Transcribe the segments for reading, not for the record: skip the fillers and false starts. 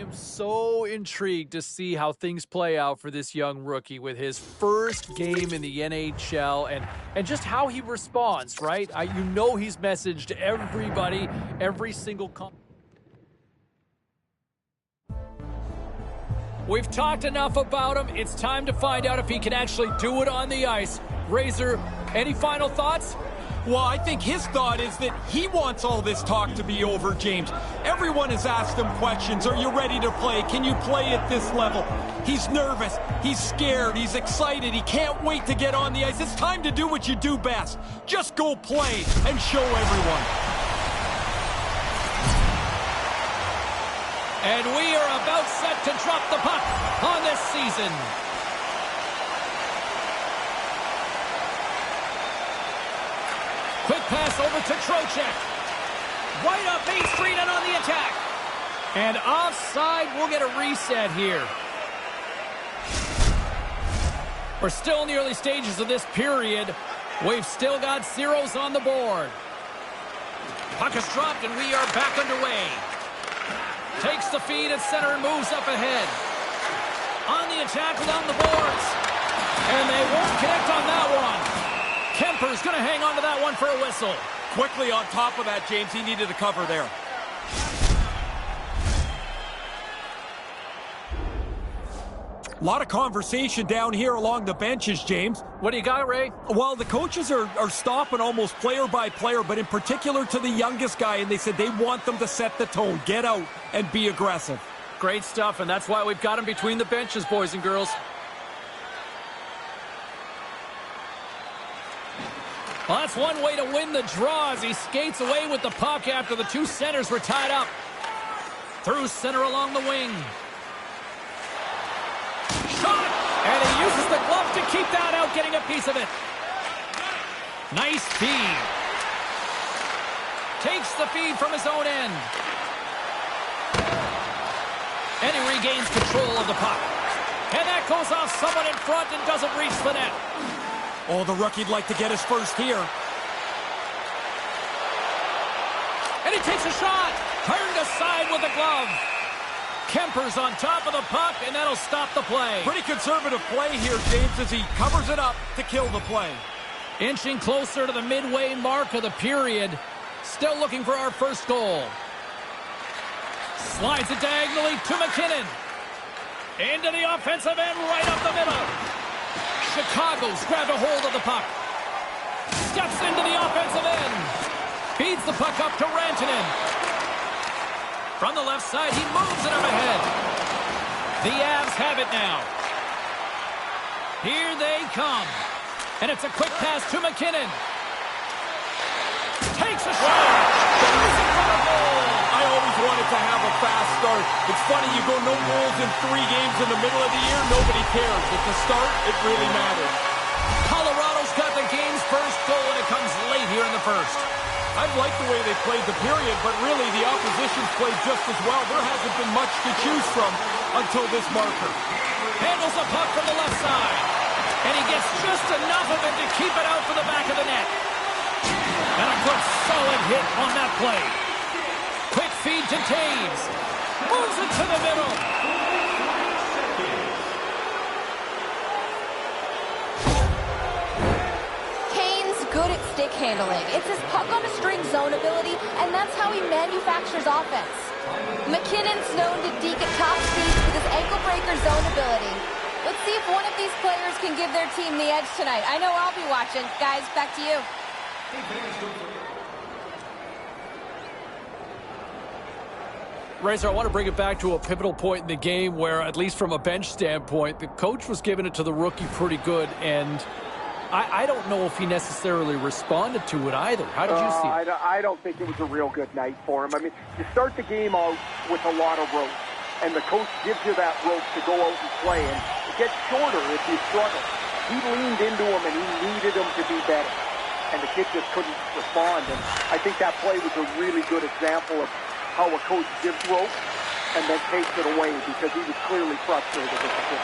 am so intrigued to see how things play out for this young rookie with his first game in the NHL and just how he responds, right? You know he's messaged everybody, every single We've talked enough about him. It's time to find out if he can actually do it on the ice. Razor, any final thoughts? Well, I think his thought is that he wants all this talk to be over, James. Everyone has asked him questions. Are you ready to play? Can you play at this level? He's nervous. He's scared. He's excited. He can't wait to get on the ice. It's time to do what you do best. Just go play and show everyone. And we are about set to drop the puck on this season. Quick pass over to Trocheck. Right up Main Street and on the attack. And offside, we'll get a reset here. We're still in the early stages of this period. We've still got zeros on the board. Puck is dropped and we are back underway. Takes the feed at center and moves up ahead. On the attack without the boards. And they won't connect on that one. Kemper's going to hang on to that one for a whistle. Quickly on top of that, James. He needed a cover there. A lot of conversation down here along the benches, James. What do you got, Ray? Well, the coaches are stopping almost player by player, but in particular to the youngest guy, and they said they want them to set the tone, get out, and be aggressive. Great stuff, and that's why we've got him between the benches, boys and girls. Well, that's one way to win the draw as he skates away with the puck after the two centers were tied up. Through center along the wing. Shot! And he uses the glove to keep that out, getting a piece of it. Nice feed. Takes the feed from his own end. And he regains control of the puck. And that goes off someone in front and doesn't reach the net. Oh, the rookie'd like to get his first here. And he takes a shot. Turned aside with a glove. Kemper's on top of the puck, and that'll stop the play. Pretty conservative play here, James, as he covers it up to kill the play. Inching closer to the midway mark of the period. Still looking for our first goal. Slides it diagonally to McKinnon. Into the offensive end, right up the middle. Chicago's grabbed a hold of the puck. Steps into the offensive end. Feeds the puck up to Rantanen. From the left side, he moves it up ahead. The Avs have it now. Here they come. And it's a quick pass to McKinnon. Takes a shot. Goes in front of goal. I always wanted to have a fast start. It's funny, you go no goals in 3 games in the middle of the year, nobody cares. At the start, it really matters. Colorado's got the game's first goal, and it comes late here in the first. I've liked the way they played the period, but really the opposition's played just as well. There hasn't been much to choose from until this marker. Handles the puck from the left side. And he gets just enough of it to keep it out for the back of the net. And a good solid hit on that play. Quick feed to Taves. Moves it to the middle. Kane's good at stick handling. It's his puck on a string zone ability, and that's how he manufactures offense. McKinnon's known to deke at top speeds with his ankle breaker zone ability. Let's see if one of these players can give their team the edge tonight. I know I'll be watching. Guys, back to you. Razor, I want to bring it back to a pivotal point in the game where, at least from a bench standpoint, the coach was giving it to the rookie pretty good, and I don't know if he necessarily responded to it either. How did you see it? I don't think it was a real good night for him. I mean, you start the game out with a lot of rope, and the coach gives you that rope to go out and play, and it gets shorter if you struggle. He leaned into him, and he needed him to be better, and the kid just couldn't respond. And I think that play was a really good example of how a coach gives rope and then takes it away, because he was clearly frustrated with the kid.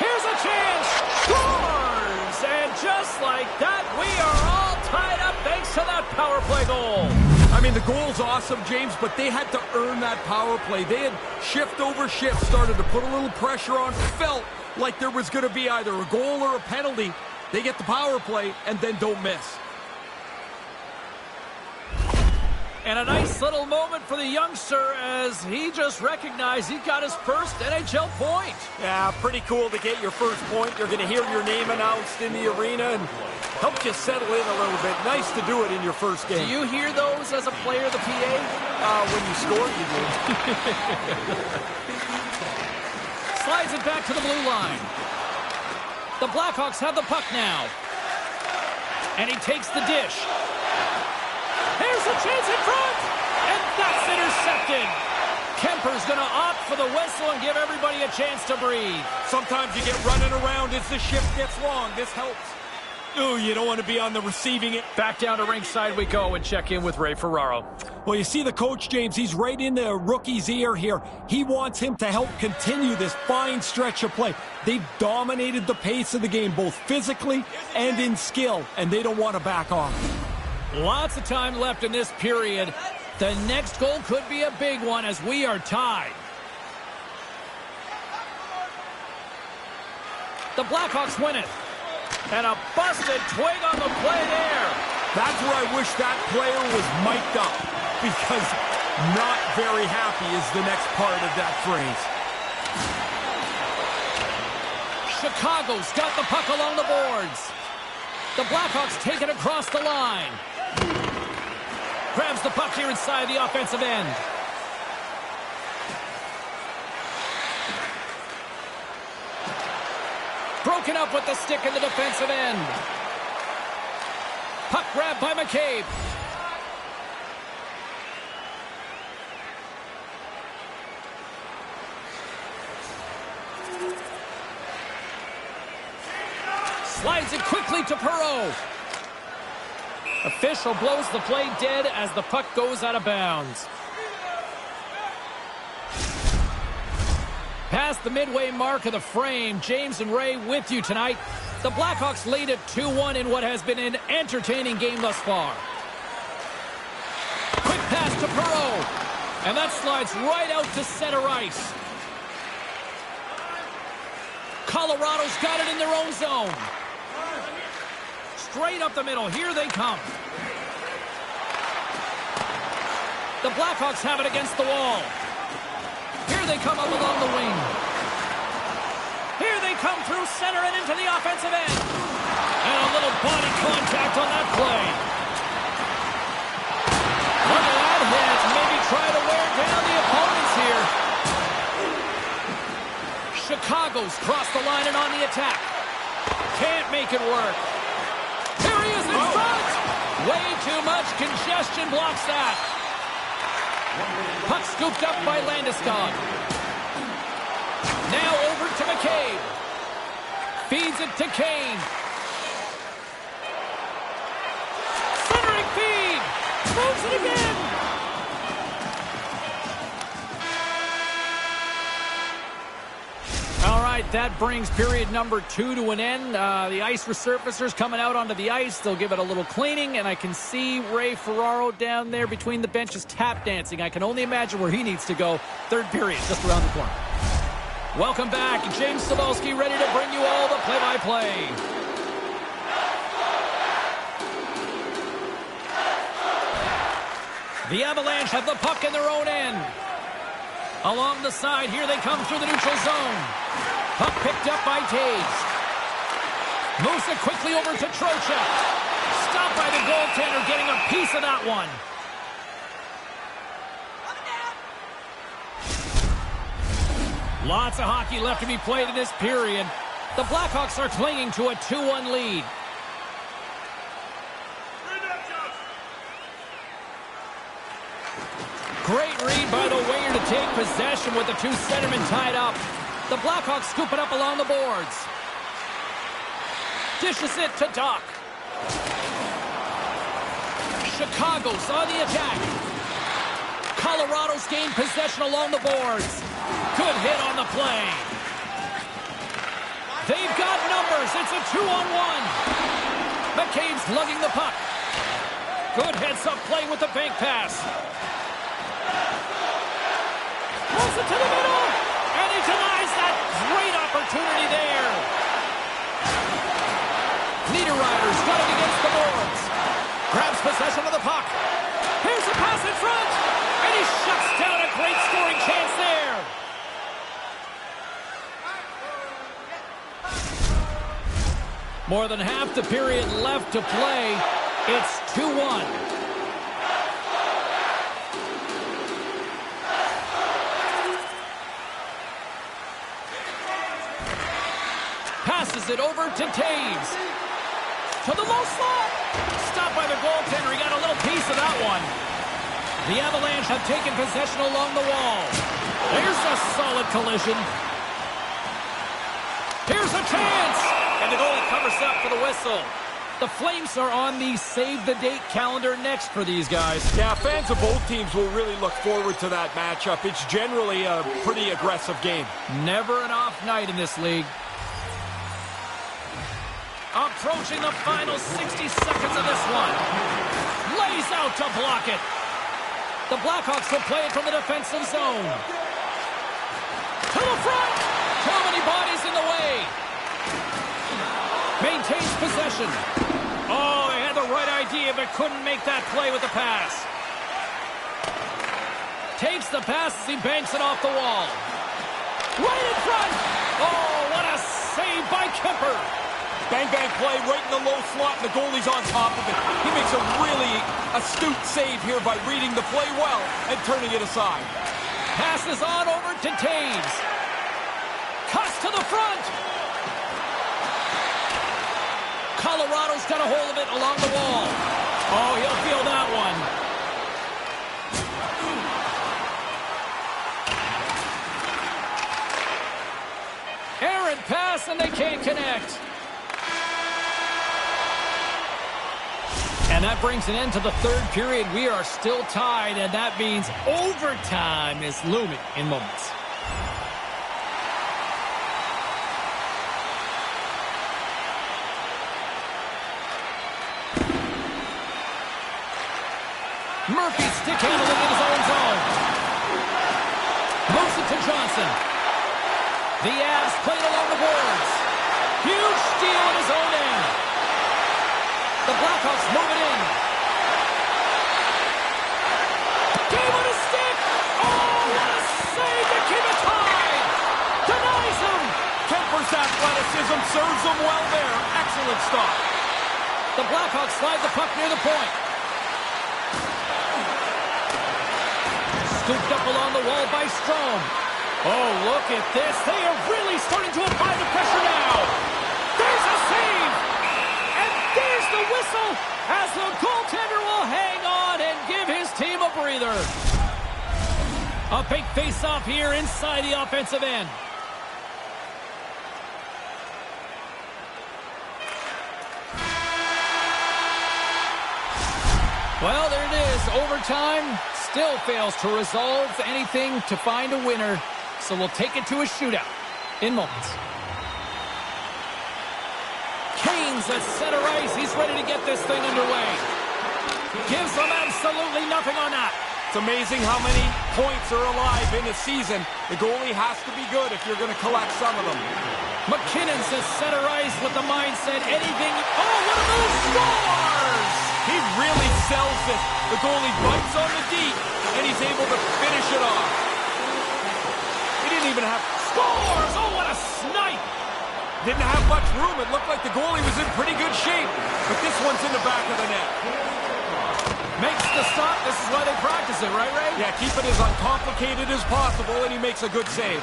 Here's a chance! Scores! And just like that, we are all tied up thanks to that power play goal. I mean, the goal's awesome, James, but they had to earn that power play. They had shift over shift started to put a little pressure on, felt like there was going to be either a goal or a penalty. They get the power play and then don't miss. And a nice little moment for the youngster as he just recognized he got his first NHL point. Yeah, pretty cool to get your first point. You're going to hear your name announced in the arena and help you settle in a little bit. Nice to do it in your first game. Do you hear those as a player, the PA? When you score, you do. Slides it back to the blue line. The Blackhawks have the puck now. And he takes the dish. Here's a chance in front, and that's intercepted. Kemper's going to opt for the whistle and give everybody a chance to breathe. Sometimes you get running around as the shift gets long. This helps. Ooh, you don't want to be on the receiving end. Back down to ringside we go and check in with Ray Ferraro. Well, you see the coach, James, he's right in the rookie's ear here. He wants him to help continue this fine stretch of play. They've dominated the pace of the game, both physically and in skill, and they don't want to back off. Lots of time left in this period. The next goal could be a big one as we are tied. The Blackhawks win it. And a busted twig on the play there. That's where I wish that player was mic'd up, because not very happy is the next part of that phrase. Chicago's got the puck along the boards. The Blackhawks take it across the line. Grabs the puck here inside the offensive end. Broken up with the stick in the defensive end. Puck grabbed by McCabe. Slides it quickly to Perreault. Official blows the play dead as the puck goes out of bounds. Past the midway mark of the frame, James and Ray with you tonight. The Blackhawks lead it 2-1 in what has been an entertaining game thus far. Quick pass to Perreault. And that slides right out to center ice. Colorado's got it in their own zone. Straight up the middle. Here they come. The Blackhawks have it against the wall. Here they come up along the wing. Here they come through center and into the offensive end. And a little body contact on that play. Look at that hit. Maybe try to wear down the opponents here. Chicago's crossed the line and on the attack. Can't make it work. Here he is in front. Way too much congestion blocks that. Puck scooped up by Landeskog. Now over to McCabe. Feeds it to Kane. Centering feed. Moves it again. All right, that brings period number 2 to an end. The ice resurfacers coming out onto the ice. They'll give it a little cleaning, and I can see Ray Ferraro down there between the benches tap dancing. I can only imagine where he needs to go. Third period, just around the corner. Welcome back. James Cybulski ready to bring you all the play-by-play. The Avalanche have the puck in their own end. Along the side, here they come through the neutral zone. Puck picked up by Taves. Moves it quickly over to Trocheck. Stopped by the goaltender, getting a piece of that one. Lots of hockey left to be played in this period. The Blackhawks are clinging to a 2-1 lead. Great read by the winger to take possession with the two centermen tied up. The Blackhawks scoop it up along the boards. Dishes it to Duck. Chicago's on the attack. Colorado's gained possession along the boards. Good hit on the play. They've got numbers. It's a 2-on-1. McCabe's lugging the puck. Good heads-up play with the bank pass. Pulls it to the middle, and he denies that great opportunity there. Niederreiter's got it against the boards. Grabs possession of the puck. Here's a pass in front, and he shuts down a great scoring chance there. More than half the period left to play. It's 2-1. Passes it over to Taves. To the low slot. Stopped by the goaltender. He got a little piece of that one. The Avalanche have taken possession along the wall. There's a solid collision. Here's a chance. And the goalie covers up for the whistle. The Flames are on the save-the-date calendar next for these guys. Yeah, fans of both teams will really look forward to that matchup. It's generally a pretty aggressive game. Never an off night in this league. Approaching the final 60 seconds of this one. Lays out to block it. The Blackhawks will play it from the defensive zone. To the front. Too many bodies in the way. Maintains possession. Oh, they had the right idea, but couldn't make that play with the pass. Takes the pass as he banks it off the wall. Right in front. Oh, what a save by Kemper. Bang-bang play right in the low slot, and the goalie's on top of it. He makes a really astute save here by reading the play well and turning it aside. Passes on over to Taves. Cuts to the front. Colorado's got a hold of it along the wall. Oh, he'll feel that one. Errant pass, and they can't connect. And that brings an end to the third period. We are still tied, and that means overtime is looming in moments. Murphy stick handling in his own zone. Moves it to Johnson. The Avs played along the boards. Huge steal in his own end. The Blackhawks move it in. Game on his stick. Oh, what a save to keep it tied. Denies him. Kemper's athleticism serves him well there. Excellent stop. The Blackhawks slide the puck near the point. Scooped up along the wall by Strome. Oh, look at this. They are really starting to apply the pressure now. There's a save. And there's the whistle as the goaltender will hang on and give his team a breather. A big face-off here inside the offensive end. Well, there it is. Overtime still fails to resolve anything to find a winner. So we'll take it to a shootout in moments. Kane's at center ice. He's ready to get this thing underway. Gives them absolutely nothing on that. It's amazing how many points are alive in a season. The goalie has to be good if you're going to collect some of them. McKinnon's at center ice with the mindset anything. Oh, what a move! Scores! He really sells it. The goalie bites on the deep, and he's able to finish it off. He didn't even have... Scores! Oh, what a snipe! Didn't have much room. It looked like the goalie was in pretty good shape. But this one's in the back of the net. Makes the stop. This is why they practice it, right, Ray? Yeah, keep it as uncomplicated as possible, and he makes a good save.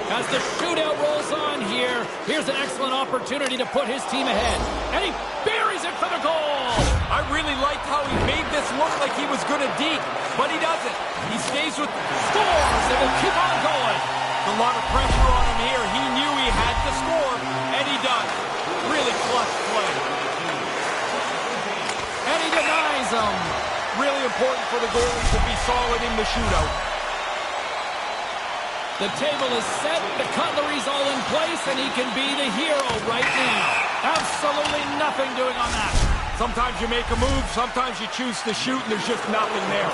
As the shootout rolls on here, here's an excellent opportunity to put his team ahead. And he buries it for the goal! I really liked how he made this look like he was going to deke, but he doesn't. He stays with... Scores, and will keep on going. A lot of pressure on him here. He knew he had to score, and he does. Really clutch play. And he denies him. Really important for the goalie to be solid in the shootout. The table is set, the cutlery's all in place, and he can be the hero right now. Absolutely nothing doing on that. Sometimes you make a move, sometimes you choose to shoot, and there's just nothing there.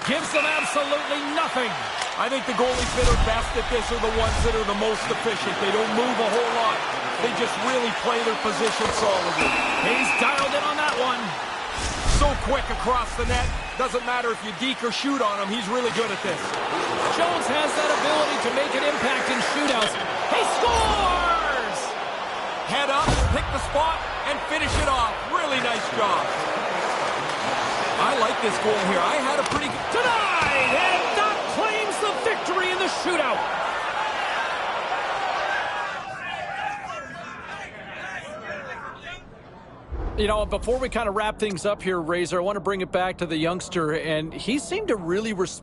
Gives them absolutely nothing. I think the goalies that are best at this are the ones that are the most efficient. They don't move a whole lot. They just really play their position solidly. He's dialed in on that one. So quick across the net. Doesn't matter if you deke or shoot on him. He's really good at this. Jones has that ability to make an impact in shootouts. He scores! Head up, pick the spot, and finish it off. Really nice job. I like this goal here. I had a pretty good... Tonight, and Doc claims the victory in the shootout. You know, before we kind of wrap things up here, Razor, I want to bring it back to the youngster, and he seemed to really respect